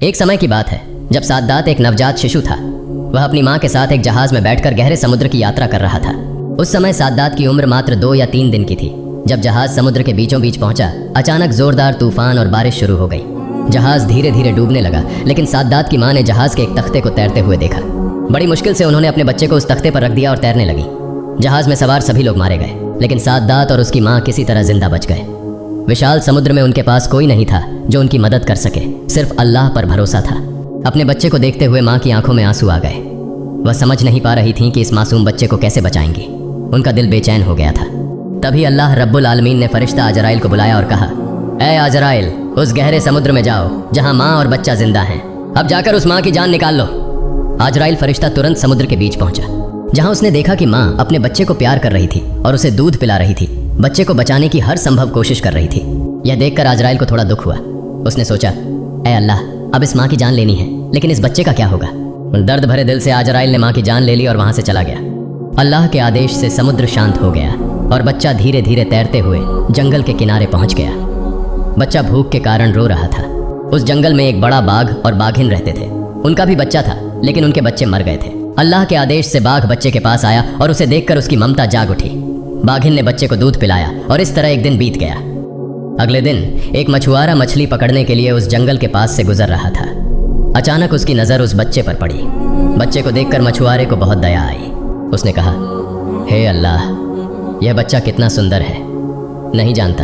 एक समय की बात है जब साद्दात एक नवजात शिशु था। वह अपनी माँ के साथ एक जहाज में बैठकर गहरे समुद्र की यात्रा कर रहा था। उस समय साद्दात की उम्र मात्र 2 या 3 दिन की थी। जब जहाज समुद्र के बीचों बीच पहुंचा, अचानक जोरदार तूफान और बारिश शुरू हो गई। जहाज धीरे धीरे डूबने लगा, लेकिन साद्दात की माँ ने जहाज के एक तख्ते को तैरते हुए देखा। बड़ी मुश्किल से उन्होंने अपने बच्चे को उस तख्ते पर रख दिया और तैरने लगी। जहाज में सवार सभी लोग मारे गए, लेकिन साद्दात और उसकी माँ किसी तरह जिंदा बच गए। विशाल समुद्र में उनके पास कोई नहीं था जो उनकी मदद कर सके, सिर्फ अल्लाह पर भरोसा था। अपने बच्चे को देखते हुए माँ की आंखों में आंसू आ गए। वह समझ नहीं पा रही थीं कि इस मासूम बच्चे को कैसे बचाएंगी। उनका दिल बेचैन हो गया था। तभी अल्लाह रब्बुल आलमीन ने फरिश्ता अजराइल को बुलाया और कहा, ऐ अजराइल, उस गहरे समुद्र में जाओ जहाँ माँ और बच्चा जिंदा हैं। अब जाकर उस माँ की जान निकाल लो। अजराइल फरिश्ता तुरंत समुद्र के बीच पहुंचा, जहाँ उसने देखा कि माँ अपने बच्चे को प्यार कर रही थी और उसे दूध पिला रही थी, बच्चे को बचाने की हर संभव कोशिश कर रही थी। यह देखकर अजराइल को थोड़ा दुख हुआ। उसने सोचा, ऐ अल्लाह, अब इस माँ की जान लेनी है, लेकिन इस बच्चे का क्या होगा। दर्द भरे दिल से अजराइल ने माँ की जान ले ली और वहां से चला गया। अल्लाह के आदेश से समुद्र शांत हो गया और बच्चा धीरे धीरे तैरते हुए जंगल के किनारे पहुंच गया। बच्चा भूख के कारण रो रहा था। उस जंगल में एक बड़ा बाघ और बाघिन रहते थे। उनका भी बच्चा था, लेकिन उनके बच्चे मर गए थे। अल्लाह के आदेश से बाघ बच्चे के पास आया और उसे देखकर उसकी ममता जाग उठी। बाघिन ने बच्चे को दूध पिलाया और इस तरह एक दिन बीत गया। अगले दिन एक मछुआरा मछली पकड़ने के लिए उस जंगल के पास से गुजर रहा था। अचानक उसकी नज़र उस बच्चे पर पड़ी। बच्चे को देखकर मछुआरे को बहुत दया आई। उसने कहा, हे अल्लाह, यह बच्चा कितना सुंदर है। नहीं जानता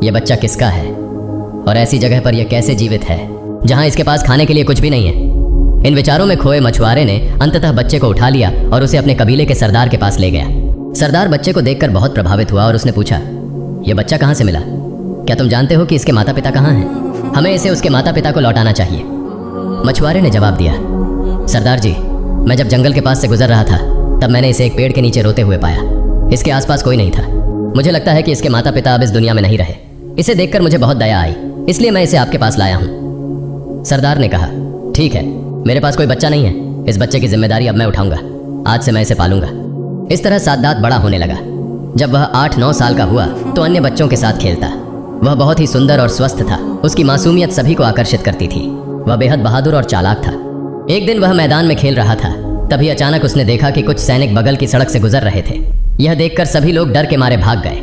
यह बच्चा किसका है और ऐसी जगह पर यह कैसे जीवित है जहां इसके पास खाने के लिए कुछ भी नहीं है। इन विचारों में खोए मछुआरे ने अंततः बच्चे को उठा लिया और उसे अपने कबीले के सरदार के पास ले गया। सरदार बच्चे को देखकर बहुत प्रभावित हुआ और उसने पूछा, यह बच्चा कहाँ से मिला? क्या तुम जानते हो कि इसके माता पिता कहाँ हैं? हमें इसे उसके माता पिता को लौटाना चाहिए। मछुआरे ने जवाब दिया, सरदार जी, मैं जब जंगल के पास से गुजर रहा था तब मैंने इसे एक पेड़ के नीचे रोते हुए पाया। इसके आसपास कोई नहीं था। मुझे लगता है कि इसके माता पिता अब इस दुनिया में नहीं रहे। इसे देखकर मुझे बहुत दया आई, इसलिए मैं इसे आपके पास लाया हूँ। सरदार ने कहा, ठीक है, मेरे पास कोई बच्चा नहीं है। इस बच्चे की जिम्मेदारी अब मैं उठाऊंगा। आज से मैं इसे पालूंगा। इस तरह साद्दात बड़ा होने लगा। जब वह 8-9 साल का हुआ तो अन्य बच्चों के साथ खेलता। वह बहुत ही सुंदर और स्वस्थ था। उसकी मासूमियत सभी को आकर्षित करती थी। वह बेहद बहादुर और चालाक था। एक दिन वह मैदान में खेल रहा था, तभी अचानक उसने देखा कि कुछ सैनिक बगल की सड़क से गुजर रहे थे। यह देखकर सभी लोग डर के मारे भाग गए,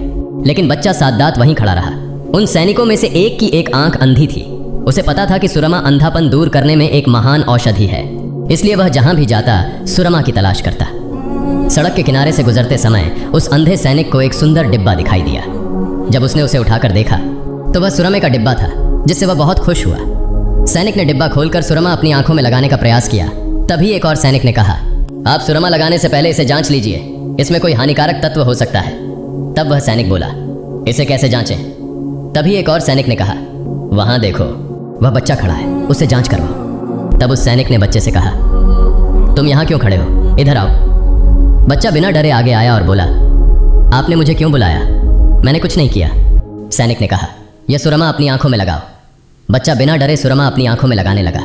लेकिन बच्चा साद्दात वहीं खड़ा रहा। उन सैनिकों में से एक की एक आंख अंधी थी। उसे पता था कि सुरमा अंधापन दूर करने में एक महान औषधि है, इसलिए वह जहां भी जाता सुरमा की तलाश करता। सड़क के किनारे से गुजरते समय उस अंधे सैनिक को एक सुंदर डिब्बा दिखाई दिया। जब उसने उसे उठाकर देखा तो वह सुरमे का डिब्बा था, जिससे वह बहुत खुश हुआ। सैनिक ने डिब्बा खोलकर सुरमा अपनी आंखों में लगाने का प्रयास किया। तभी एक और सैनिक ने कहा, आप सुरमा लगाने से पहले इसे जांच लीजिए, इसमें कोई हानिकारक तत्व हो सकता है। तब वह सैनिक बोला, इसे कैसे जांचें? तभी एक और सैनिक ने कहा, वहां देखो, वह बच्चा खड़ा है, उससे जांच करवाओ। तब उस सैनिक ने बच्चे से कहा, तुम यहाँ क्यों खड़े हो? इधर आओ। बच्चा बिना डरे आगे आया और बोला, आपने मुझे क्यों बुलाया? मैंने कुछ नहीं किया। सैनिक ने कहा, यह सुरमा अपनी आंखों में लगाओ। बच्चा बिना डरे सुरमा अपनी आंखों में लगाने लगा।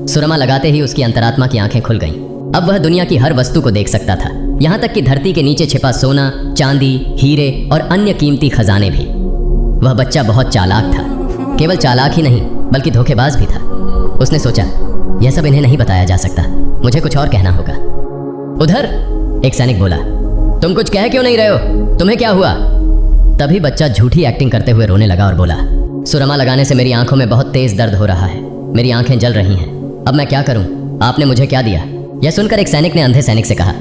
सुरमा लगाते ही उसकी अंतरात्मा की आंखें खुल गईं। अब वह दुनिया की हर वस्तु को देख सकता था, यहाँ तक कि धरती के नीचे छिपा सोना, चांदी, हीरे और अन्य कीमती खजाने भी। वह बच्चा बहुत चालाक था। केवल चालाक ही नहीं बल्कि धोखेबाज भी था। उसने सोचा, यह सब इन्हें नहीं बताया जा सकता, मुझे कुछ और कहना होगा। उधर एक सैनिक बोला, तुम कुछ कह क्यों नहीं रहे हो? तुम्हें क्या हुआ? तभी बच्चा झूठी एक्टिंग करते हुए रोने लगा और बोला, सुरमा लगाने से मेरी आंखों में बहुत तेज दर्द हो रहा है। मेरी आंखें जल रही हैं। अब मैं क्या करूं? आपने मुझे क्या दिया? यह सुनकर एक सैनिक ने अंधे सैनिक से कहा,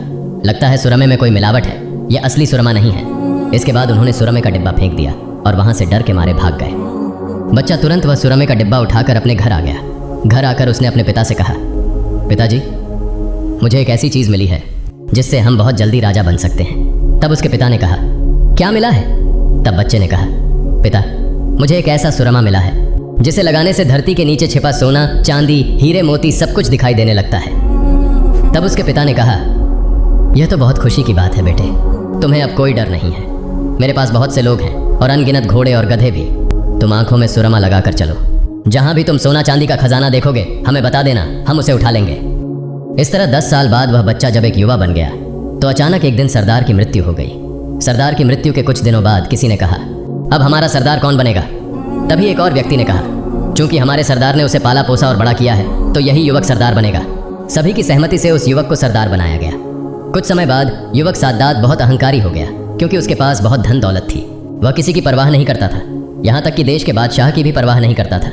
लगता है सुरमे में कोई मिलावट है, यह असली सुरमा नहीं है। इसके बाद उन्होंने सुरमे का डिब्बा फेंक दिया और वहां से डर के मारे भाग गए। बच्चा तुरंत वह सुरमे का डिब्बा उठाकर अपने घर आ गया। घर आकर उसने अपने पिता से कहा, पिताजी, मुझे एक ऐसी चीज मिली है जिससे हम बहुत जल्दी राजा बन सकते हैं। तब उसके पिता ने कहा, क्या मिला है? तब बच्चे ने कहा, पिता, मुझे एक ऐसा सुरमा मिला है जिसे लगाने से धरती के नीचे छिपा सोना, चांदी, हीरे मोती सब कुछ दिखाई देने लगता है। तब उसके पिता ने कहा, यह तो बहुत खुशी की बात है बेटे, तुम्हें अब कोई डर नहीं है। मेरे पास बहुत से लोग हैं और अनगिनत घोड़े और गधे भी। तुम आंखों में सुरमा लगाकर चलो, जहां भी तुम सोना चांदी का खजाना देखोगे हमें बता देना, हम उसे उठा लेंगे। इस तरह 10 साल बाद वह बच्चा जब एक युवा बन गया तो अचानक एक दिन सरदार की मृत्यु हो गई। सरदार की मृत्यु के कुछ दिनों बाद किसी ने कहा, अब हमारा सरदार कौन बनेगा? तभी एक और व्यक्ति ने कहा, चूंकि हमारे सरदार ने उसे पाला पोसा और बड़ा किया है तो यही युवक सरदार बनेगा। सभी की सहमति से उस युवक को सरदार बनाया गया। कुछ समय बाद युवक साद्दात बहुत अहंकारी हो गया, क्योंकि उसके पास बहुत धन दौलत थी। वह किसी की परवाह नहीं करता था, यहाँ तक कि देश के बादशाह की भी परवाह नहीं करता था।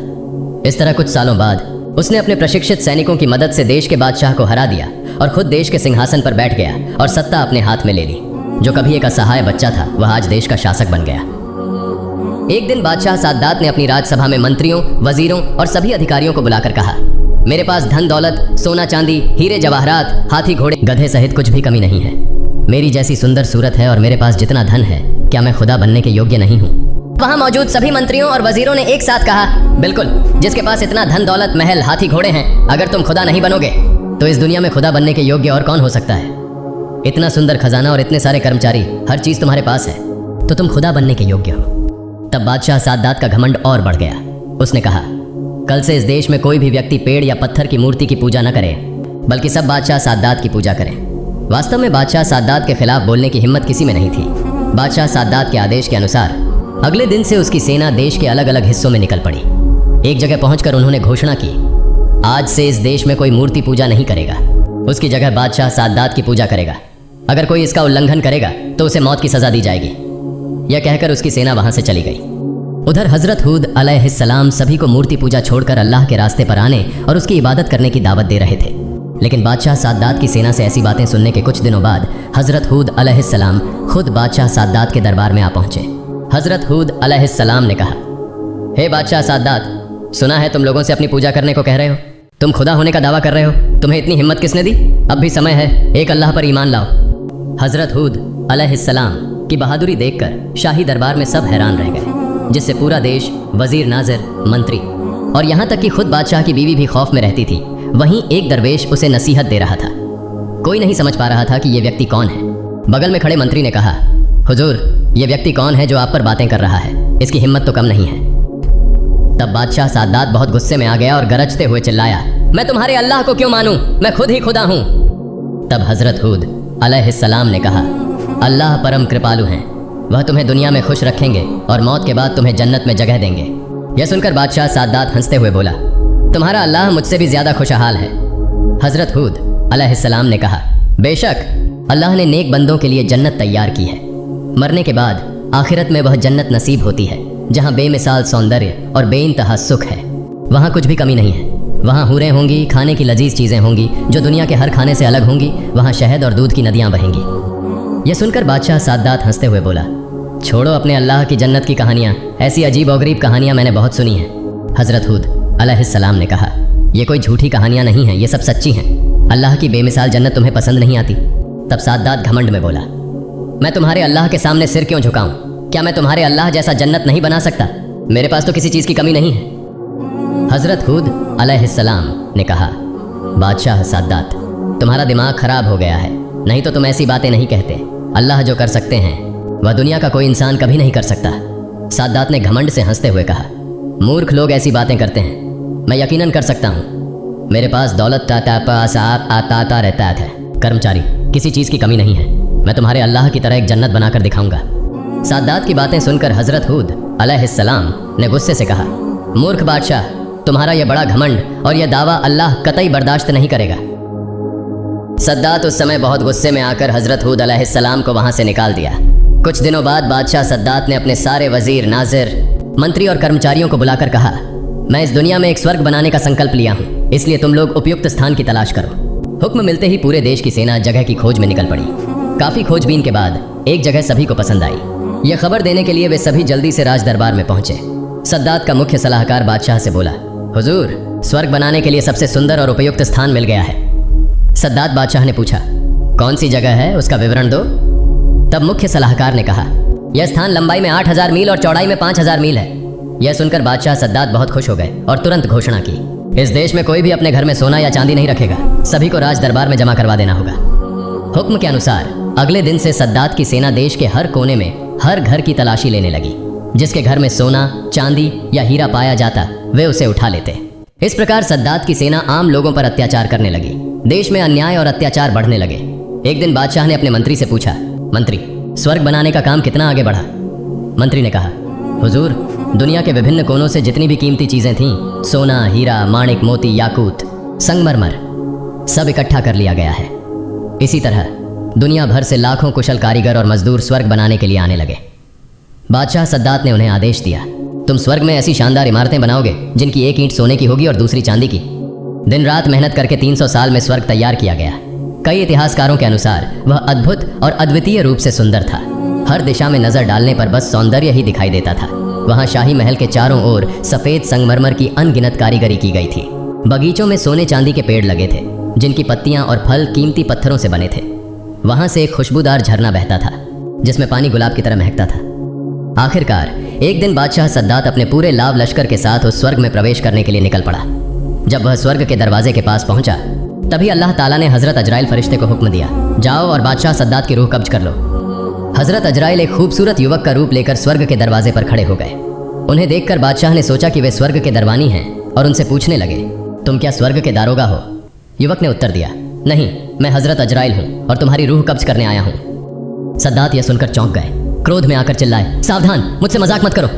इस तरह कुछ सालों बाद उसने अपने प्रशिक्षित सैनिकों की मदद से देश के बादशाह को हरा दिया और खुद देश के सिंहासन पर बैठ गया और सत्ता अपने हाथ में ले ली। जो कभी एक असहाय बच्चा था वह आज देश का शासक बन गया। एक दिन बादशाह साद्दात ने अपनी राजसभा में मंत्रियों, वजीरों और सभी अधिकारियों को बुलाकर कहा, मेरे पास धन दौलत, सोना चांदी, हीरे जवाहरात, हाथी घोड़े गधे सहित कुछ भी कमी नहीं है। मेरी जैसी सुंदर सूरत है और मेरे पास जितना धन है, क्या मैं खुदा बनने के योग्य नहीं हूँ? वहाँ मौजूद सभी मंत्रियों और वजीरों ने एक साथ कहा, बिल्कुल, जिसके पास इतना धन दौलत, महल, हाथी घोड़े हैं, अगर तुम खुदा नहीं बनोगे तो इस दुनिया में खुदा बनने के योग्य और कौन हो सकता है? इतना सुंदर खजाना और इतने सारे कर्मचारी, हर चीज तुम्हारे पास है, तो तुम खुदा बनने के योग्य हो। तब बादशाह साद्दात का घमंड और बढ़ गया। उसने कहा, कल से इस देश में कोई भी व्यक्ति पेड़ या पत्थर की मूर्ति की पूजा न करे, बल्कि सब बादशाह साद्दात की पूजा करें। वास्तव में बादशाह साद्दात के खिलाफ बोलने की हिम्मत किसी में नहीं थी। बादशाह साद्दात के आदेश के अनुसार अगले दिन से उसकी सेना देश के अलग अलग हिस्सों में निकल पड़ी। एक जगह पहुंचकर उन्होंने घोषणा की, आज से इस देश में कोई मूर्ति पूजा नहीं करेगा, उसकी जगह बादशाह साद्दात की पूजा करेगा। अगर कोई इसका उल्लंघन करेगा तो उसे मौत की सजा दी जाएगी। यह कहकर उसकी सेना वहां से चली गई। उधर हजरत हूद अलैहिस्सलाम सभी को मूर्ति पूजा छोड़कर अल्लाह के रास्ते पर आने और उसकी इबादत करने की दावत दे रहे थे। लेकिन बादशाह साद्दात की सेना से ऐसी बातें सुनने के कुछ दिनों बाद हजरत हूद अलैहिस्सलाम खुद बादशाह साद्दात के दरबार में आ पहुंचे। हजरत हूद अलैहिस्सलाम ने कहा, हे बादशाह साद्दात, सुना है तुम लोगों से अपनी पूजा करने को कह रहे हो, तुम खुदा होने का दावा कर रहे हो, तुम्हें इतनी हिम्मत किसने दी? अब भी समय है, एक अल्लाह पर ईमान लाओ। हजरत हूद अलैहिस्सलाम की बहादुरी देखकर शाही दरबार में सब हैरान रह गए, जिससे पूरा देश, वजीर नाज़िर, मंत्री और यहाँ तक कि खुद बादशाह की बीवी भी खौफ में रहती थी। वहीं एक दरवेश उसे नसीहत दे रहा था। कोई नहीं समझ पा रहा था कि ये व्यक्ति कौन है। बगल में खड़े मंत्री ने कहा, हुजूर, ये व्यक्ति कौन है जो आप पर बातें कर रहा है? इसकी हिम्मत तो कम नहीं है। तब बादशाह साद्दात बहुत गुस्से में आ गया और गरजते हुए चिल्लाया, मैं तुम्हारे अल्लाह को क्यों मानूं? मैं खुद ही खुदा हूं। तब हजरत हूद अलैहिस्सलाम ने कहा, अल्लाह परम कृपालु हैं, वह तुम्हें दुनिया में खुश रखेंगे और मौत के बाद तुम्हें जन्नत में जगह देंगे। यह सुनकर बादशाह साद्दात हंसते हुए बोला, तुम्हारा अल्लाह मुझसे भी ज्यादा खुशहाल है। हजरत हूद अलैहिस्सलाम ने कहा, बेशक अल्लाह ने नेक बंदों के लिए जन्नत तैयार की है। मरने के बाद आखिरत में वह जन्नत नसीब होती है जहाँ बेमिसाल सौंदर्य और बेइंतहा सुख है। वहाँ कुछ भी कमी नहीं है। वहाँ हूरें होंगी, खाने की लजीज चीज़ें होंगी जो दुनिया के हर खाने से अलग होंगी। वहाँ शहद और दूध की नदियाँ बहेंगी। यह सुनकर बादशाह साद्दात हंसते हुए बोला, छोड़ो अपने अल्लाह की जन्नत की कहानियाँ, ऐसी अजीब और गरीब कहानियाँ मैंने बहुत सुनी हैं। हजरत हूद अलैहिस्सलाम ने कहा, ये कोई झूठी कहानियाँ नहीं हैं, ये सब सच्ची हैं। अल्लाह की बेमिसाल जन्नत तुम्हें पसंद नहीं आती? तब साद्दात घमंड में बोला, मैं तुम्हारे अल्लाह के सामने सिर क्यों झुकाऊं? क्या मैं तुम्हारे अल्लाह जैसा जन्नत नहीं बना सकता? मेरे पास तो किसी चीज़ की कमी नहीं है। हजरत हूद अलैहिस्सलाम ने कहा, बादशाह साद्दात, तुम्हारा दिमाग खराब हो गया है, नहीं तो तुम ऐसी बातें नहीं कहते। अल्लाह जो कर सकते हैं वह दुनिया का कोई इंसान कभी नहीं कर सकता। साद्दात ने घमंड से हंसते हुए कहा, मूर्ख लोग ऐसी बातें करते हैं, मैं यकीनन कर सकता हूँ। मेरे पास दौलत आता रहता है, कर्मचारी, किसी चीज़ की कमी नहीं है। मैं तुम्हारे अल्लाह की तरह एक जन्नत बनाकर दिखाऊंगा। साद्दात की बातें सुनकर हजरत हूद अलैहिस्सलाम ने गुस्से से कहा, मूर्ख बादशाह, तुम्हारा यह बड़ा घमंड और यह दावा अल्लाह कतई बर्दाश्त नहीं करेगा। सद्दात उस समय बहुत गुस्से में आकर हजरत हूद अलैहिस्सलाम को वहां से निकाल दिया। कुछ दिनों बाद बादशाह सद्दात ने अपने सारे वजीर, नाजिर, मंत्री और कर्मचारियों को बुलाकर कहा, मैं इस दुनिया में एक स्वर्ग बनाने का संकल्प लिया हूँ, इसलिए तुम लोग उपयुक्त स्थान की तलाश करो। हुक्म मिलते ही पूरे देश की सेना जगह की खोज में निकल पड़ी। काफी खोजबीन के बाद एक जगह सभी को पसंद आई। यह खबर देने के लिए वे सभी जल्दी से राज दरबार में पहुंचे। सद्दात का मुख्य सलाहकार बादशाह से बोला, हुजूर, स्वर्ग बनाने के लिए सबसे सुंदर और उपयुक्त स्थान मिल गया है। सद्दात बादशाह ने पूछा, कौन सी जगह है, उसका विवरण दो। तब मुख्य सलाहकार ने कहा, यह स्थान लंबाई में 8000 मील और चौड़ाई में 5000 मील है। यह सुनकर बादशाह सद्दात बहुत खुश हो गए और तुरंत घोषणा की, इस देश में कोई भी अपने घर में सोना या चांदी नहीं रखेगा, सभी को राज दरबार में जमा करवा देना होगा। हुक्म के अनुसार अगले दिन से सद्दात की सेना देश के हर कोने में हर घर की तलाशी लेने लगी। जिसके घर में सोना, चांदी या हीरा पाया जाता वे उसे उठा लेते। इस प्रकार सद्दात की सेना आम लोगों पर अत्याचार करने लगी। देश में अन्याय और अत्याचार बढ़ने लगे। एक दिन बादशाह ने अपने मंत्री से पूछा, मंत्री, स्वर्ग बनाने का काम कितना आगे बढ़ा? मंत्री ने कहा, हुजूर, दुनिया के विभिन्न कोनों से जितनी भी कीमती चीजें थीं, सोना, हीरा, माणिक, मोती, याकूत, संगमरमर, सब इकट्ठा कर लिया गया है। इसी तरह दुनिया भर से लाखों कुशल कारीगर और मजदूर स्वर्ग बनाने के लिए आने लगे। बादशाह सद्दात ने उन्हें आदेश दिया, तुम स्वर्ग में ऐसी शानदार इमारतें बनाओगे जिनकी एक ईंट सोने की होगी और दूसरी चांदी की। दिन रात मेहनत करके 300 साल में स्वर्ग तैयार किया गया। कई इतिहासकारों के अनुसार वह अद्भुत और अद्वितीय रूप से सुंदर था। हर दिशा में नजर डालने पर बस सौंदर्य ही दिखाई देता था। वहाँ शाही महल के चारों ओर सफेद संगमरमर की अनगिनत कारीगरी की गई थी। बगीचों में सोने चांदी के पेड़ लगे थे जिनकी पत्तियां और फल कीमती पत्थरों से बने थे। वहां से एक खुशबूदार झरना बहता था जिसमें पानी गुलाब की तरह महकता था। आखिरकार एक दिन बादशाह सद्दात अपने पूरे लाव लश्कर के साथ उस स्वर्ग में प्रवेश करने के लिए निकल पड़ा। जब वह स्वर्ग के दरवाजे के पास पहुंचा तभी अल्लाह ताला ने हजरत अजराइल फरिश्ते को हुक्म दिया, जाओ और बादशाह सद्दात की रूह कब्ज कर लो। हजरत अजराइल एक खूबसूरत युवक का रूप लेकर स्वर्ग के दरवाजे पर खड़े हो गए। उन्हें देखकर बादशाह ने सोचा कि वे स्वर्ग के दरवानी हैं और उनसे पूछने लगे, तुम क्या स्वर्ग के दारोगा हो? युवक ने उत्तर दिया, नहीं, मैं हजरत अजराइल हूं और तुम्हारी रूह कब्ज करने आया हूं। सद्दात यह सुनकर चौंक गए, क्रोध में आकर चिल्लाए, सावधान, मुझसे मजाक मत करो।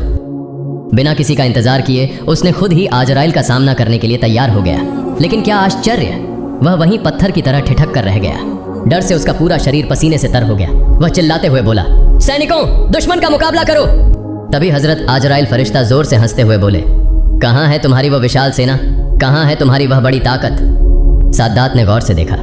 बिना किसी का इंतजार किए उसने खुद ही अजराइल का सामना करने के लिए तैयार हो गया। लेकिन क्या आश्चर्य, वह वहीं पत्थर की तरह ठिठक कर रह गया। डर से उसका पूरा शरीर पसीने से तर हो गया। वह चिल्लाते हुए बोला, सैनिकों, दुश्मन का मुकाबला करो। तभी हजरत अजराइल फरिश्ता जोर से हंसते हुए बोले, कहाँ है तुम्हारी वह विशाल सेना, कहाँ है तुम्हारी वह बड़ी ताकत? सद्दात ने गौर से देखा,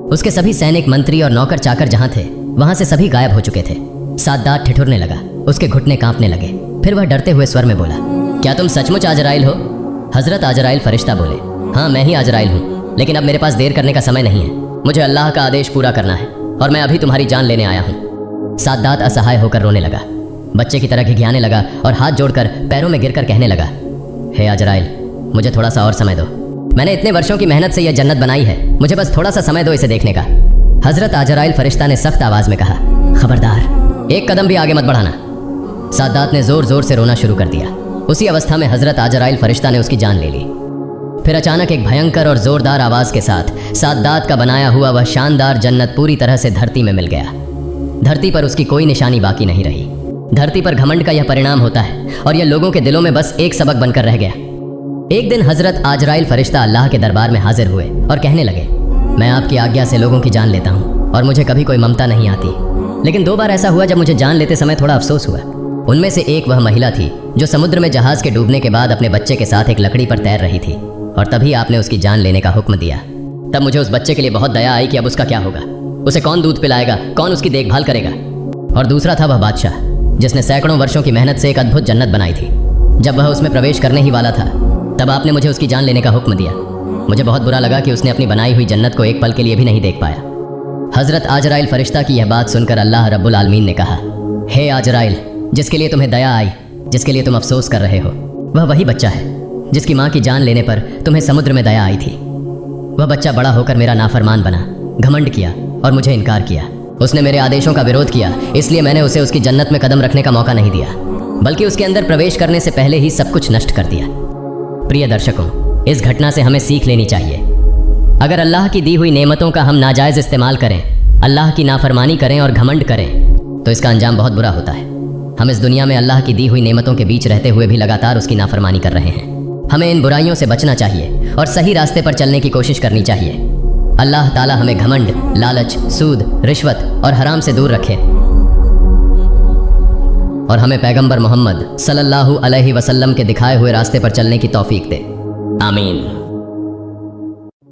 उसके सभी सैनिक, मंत्री और नौकर चाकर जहां थे वहां से सभी गायब हो चुके थे। सद्दात ठिठुरने लगा, उसके घुटने कांपने लगे। फिर वह डरते हुए स्वर में बोला, क्या तुम सचमुच अजराइल हो? हजरत अजराइल फरिश्ता बोले, हाँ, मैं ही अजराइल हूँ, लेकिन अब मेरे पास देर करने का समय नहीं है। मुझे अल्लाह का आदेश पूरा करना है और मैं अभी तुम्हारी जान लेने आया हूँ। सद्दात असहाय होकर रोने लगा, बच्चे की तरह घिघियाने लगा और हाथ जोड़कर पैरों में गिरकर कहने लगा, हे अजराइल, मुझे थोड़ा सा और समय दो। मैंने इतने वर्षों की मेहनत से यह जन्नत बनाई है, मुझे बस थोड़ा सा समय दो इसे देखने का। हजरत अजराइल फरिश्ता ने सख्त आवाज में कहा, खबरदार, एक कदम भी आगे मत बढ़ाना। सद्दात ने जोर जोर से रोना शुरू कर दिया। उसी अवस्था में हजरत अजराइल फरिश्ता ने उसकी जान ले ली। फिर अचानक एक भयंकर और जोरदार आवाज के साथ सद्दात का बनाया हुआ वह शानदार जन्नत पूरी तरह से धरती में मिल गया। धरती पर उसकी कोई निशानी बाकी नहीं रही। धरती पर घमंड का यह परिणाम होता है और यह लोगों के दिलों में बस एक सबक बनकर रह गया। एक दिन हजरत अजराइल फरिश्ता अल्लाह के दरबार में हाजिर हुए और कहने लगे, मैं आपकी आज्ञा से लोगों की जान लेता हूँ और मुझे कभी कोई ममता नहीं आती, लेकिन 2 बार ऐसा हुआ जब मुझे जान लेते समय थोड़ा अफसोस हुआ। उनमें से एक वह महिला थी जो समुद्र में जहाज के डूबने के बाद अपने बच्चे के साथ एक लकड़ी पर तैर रही थी और तभी आपने उसकी जान लेने का हुक्म दिया। तब मुझे उस बच्चे के लिए बहुत दया आई कि अब उसका क्या होगा, उसे कौन दूध पिलाएगा, कौन उसकी देखभाल करेगा। और दूसरा था वह बादशाह जिसने सैकड़ों वर्षों की मेहनत से एक अद्भुत जन्नत बनाई थी। जब वह उसमें प्रवेश करने ही वाला था तब आपने मुझे उसकी जान लेने का हुक्म दिया। मुझे बहुत बुरा लगा कि उसने अपनी बनाई हुई जन्नत को एक पल के लिए भी नहीं देख पाया। हजरत अजराइल फरिश्ता की यह बात सुनकर अल्लाह रब्बुल आलमीन ने कहा, हे अजराइल, जिसके लिए तुम्हें दया आई, जिसके लिए तुम अफसोस कर रहे हो, वह वही बच्चा है जिसकी माँ की जान लेने पर तुम्हें समुद्र में दया आई थी। वह बच्चा बड़ा होकर मेरा नाफरमान बना, घमंड किया और मुझे इनकार किया। उसने मेरे आदेशों का विरोध किया, इसलिए मैंने उसे उसकी जन्नत में कदम रखने का मौका नहीं दिया, बल्कि उसके अंदर प्रवेश करने से पहले ही सब कुछ नष्ट कर दिया। प्रिय दर्शकों, इस घटना से हमें सीख लेनी चाहिए। अगर अल्लाह की दी हुई नेमतों का हम नाजायज़ इस्तेमाल करें, अल्लाह की नाफरमानी करें और घमंड करें तो इसका अंजाम बहुत बुरा होता है। हम इस दुनिया में अल्लाह की दी हुई नेमतों के बीच रहते हुए भी लगातार उसकी नाफरमानी कर रहे हैं। हमें इन बुराइयों से बचना चाहिए और सही रास्ते पर चलने की कोशिश करनी चाहिए। अल्लाह ताला हमें घमंड, लालच, सूद, रिश्वत और हराम से दूर रखे और हमें पैगंबर मोहम्मद सल्लल्लाहु अलैहि वसल्लम के दिखाए हुए रास्ते पर चलने की तौफीक दे। आमीन।